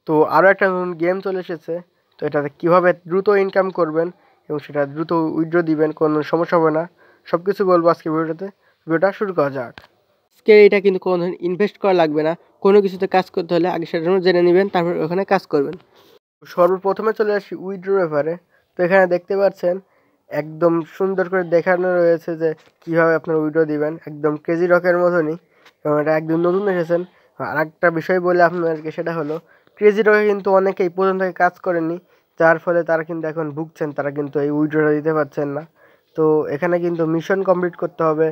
তো আরও একটা নতুন গেম চলে এসেছে। তো এটাতে কীভাবে দ্রুত ইনকাম করবেন এবং সেটা দ্রুত উইথড্র দিবেন, কোনো সমস্যা হবে না, সব কিছু বলবো আজকে ভিডিওটা শুরু করা যাক। আজকে এটা কিন্তু কোনো ধরনের ইনভেস্ট করা লাগবে না, কোনো কিছুতে কাজ করতে হলে আগে সেটা জেনে নেবেন, তারপর ওখানে কাজ করবেন। সর্বপ্রথমে চলে আসি উইথড্রোর ব্যাপারে। তো এখানে দেখতে পাচ্ছেন একদম সুন্দর করে দেখানো রয়েছে যে কীভাবে আপনার উইথড্র দিবেন, একদম ক্রেজি রকের মতনই, এবং এটা একদম নতুন এসেছেন। আর একটা বিষয় বলে আপনাদেরকে, সেটা হলো ক্রেজি রকে কিন্তু অনেকেই প্রথম থেকে কাজ করেননি, যার ফলে তারা কিন্তু এখন ভুগছেন, তারা কিন্তু এই উইথড্রটা দিতে পারছেন না। তো এখানে কিন্তু মিশন কমপ্লিট করতে হবে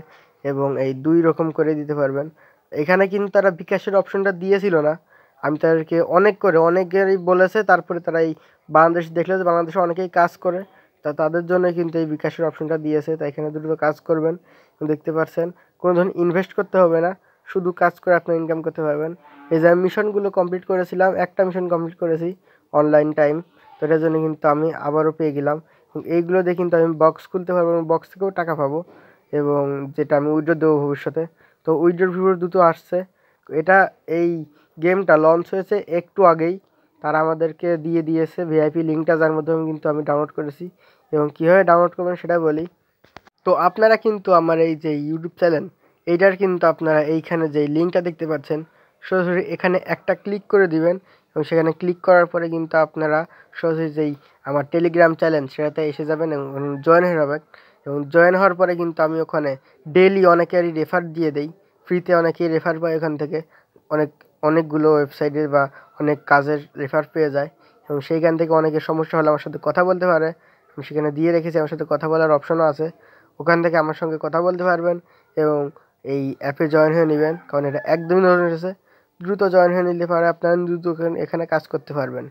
এবং এই 2 রকম করে দিতে পারবেন। এখানে কিন্তু তারা বিকাশের অপশনটা দিয়েছিল না, আমি তাদেরকে অনেকেরই বলেছে, তারপরে তারা এই বাংলাদেশ দেখলে যে বাংলাদেশে অনেকেই কাজ করে, তাদের জন্য কিন্তু এই বিকাশের অপশনটা দিয়েছে। তাই এখানে দ্রুত কাজ করবেন। দেখতে পাচ্ছেন কোনো ধরনের ইনভেস্ট করতে হবে না, শুধু কাজ করে আপনার ইনকাম করতে পারবেন। এই যে আমি মিশনগুলো কমপ্লিট করেছিলাম, একটা মিশন কমপ্লিট করেছি অনলাইন টাইম, তো এটার জন্য কিন্তু আমি আবারও পেয়ে গেলাম। এবং এইগুলো দিয়ে কিন্তু আমি বক্স খুলতে পারবো এবং বক্স থেকেও টাকা পাবো, এবং যেটা আমি উইথড্র দেবো ভবিষ্যতে। তো উইথড্রর ভিডিও দ্রুত আসছে। এটা এই গেমটা লঞ্চ হয়েছে একটু আগেই, তারা আমাদেরকে দিয়ে দিয়েছে ভিআইপি লিঙ্কটা, যার মাধ্যমে কিন্তু আমি ডাউনলোড করেছি। এবং কীভাবে ডাউনলোড করবেন সেটা বলি। তো আপনারা কিন্তু আমার এই যে ইউটিউব চ্যানেল, এইটার কিন্তু আপনারা এইখানে যে লিঙ্কটা দেখতে পাচ্ছেন, সরাসরি এখানে একটা ক্লিক করে দিবেন, এবং সেখানে ক্লিক করার পরে কিন্তু আপনারা সরাসরি যেই আমার টেলিগ্রাম চ্যানেল সেটাতে এসে যাবেন এবং জয়েন হয়ে যাবেন। এবং জয়েন হওয়ার পরে কিন্তু আমি ওখানে ডেইলি অনেকেরই রেফার দিয়ে দেই, ফ্রিতে অনেকেই রেফার পায় ওখান থেকে, অনেকগুলো ওয়েবসাইটের বা অনেক কাজের রেফার পেয়ে যায়। এবং সেইখান থেকে অনেকের সমস্যা হলে আমার সাথে কথা বলতে পারে, আমি সেখানে দিয়ে রেখেছি, আমার সাথে কথা বলার অপশনও আছে, ওখান থেকে আমার সঙ্গে কথা বলতে পারবেন এবং এই অ্যাপে জয়েন হয়ে নেবেন, কারণ এটা একদমই নতুন এসেছে। দ্রুত জয়েন হয়ে নিলে পরে আপনারা দ্রুত এখানে কাজ করতে পারবেন।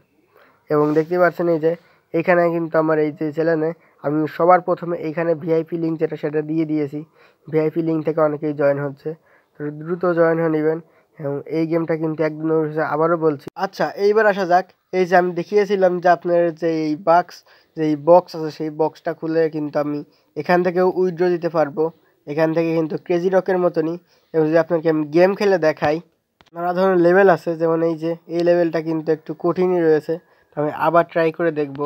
এবং দেখতে পাচ্ছেন এই যে এইখানে কিন্তু আমার এই যে চ্যানেলে আমি সবার প্রথমে এইখানে ভিআইপি লিঙ্ক যেটা সেটা দিয়ে দিয়েছি, ভিআইপি লিঙ্ক থেকে অনেকেই জয়েন হচ্ছে, তো দ্রুত জয়েন হয়ে নেবেন। এবং এই গেমটা কিন্তু একদম আবারও বলছি। আচ্ছা, এইবার আসা যাক, এই যে আমি দেখিয়েছিলাম যে আপনার যে এই বক্স আছে, সেই বক্সটা খুলে কিন্তু আমি এখান থেকেও উইথড্র দিতে পারবো। এখান থেকে কিন্তু ক্রেজি রকের মতনই। এবং যদি আপনাকে আমি গেম খেলে দেখাই, নানা ধরনের লেভেল আছে, যেমন এই যে এই লেভেলটা কিন্তু একটু কঠিনই রয়েছে, তো আমি আবার ট্রাই করে দেখব।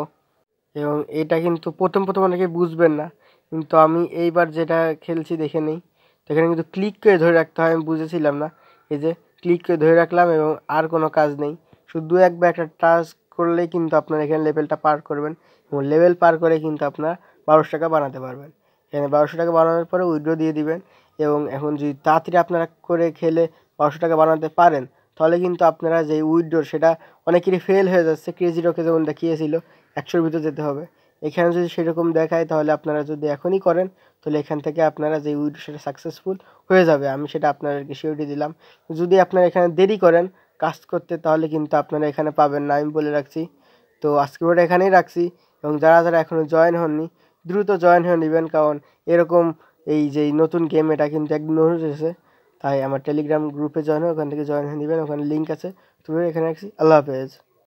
এবং এটা কিন্তু প্রথম অনেকে বুঝবেন না, কিন্তু আমি এইবার যেটা খেলছি দেখে নিই। তো এখানে কিন্তু ক্লিক করে ধরে রাখতে হয়, আমি বুঝেছিলাম না। এই যে ক্লিক করে ধরে রাখলাম এবং আর কোনো কাজ নেই, শুধু একবার একটা টাচ করলেই কিন্তু আপনার এখানে লেভেলটা পার করবেন, এবং লেভেল পার করে কিন্তু আপনার 1200 টাকা বানাতে পারবেন। এখানে 1200 টাকা বানানোর পরে উইথড্র দিয়ে দিবেন। এবং এখন যদি তাড়াতাড়ি আপনারা করে খেলে 1200 টাকা বানাতে পারেন, তাহলে কিন্তু আপনারা যে উইথড্র সেটা অনেকেরই ফেল হয়ে যাচ্ছে। ক্রেজি রকে যেমন দেখিয়েছিল 100-র ভিতর যেতে হবে, এখানে যদি সেরকম দেখায়, তাহলে আপনারা যদি এখনই করেন, তাহলে এখান থেকে আপনারা যে উইথড্র সেটা সাকসেসফুল হয়ে যাবে, আমি সেটা আপনাদেরকে সিওরিটি দিলাম। যদি আপনারা এখানে দেরি করেন কাজ করতে, তাহলে কিন্তু আপনারা এখানে পাবেন না, আমি বলে রাখছি। তো আজকে ওটা এখানেই রাখছি। এবং যারা এখনও জয়েন হননি, দ্রুত জয়েন হয়ে নেবেন, কারণ এরকম এই যে নতুন গেম, এটা কিন্তু একদম নতুন এসেছে। তাই আমার টেলিগ্রাম গ্রুপে জয়েন হয়ে ওখান থেকে জয়েন হয়ে নেবেন, ওখানে লিঙ্ক আছে। তুমি এখানে রাখছি। আল্লাহ হাফেজ।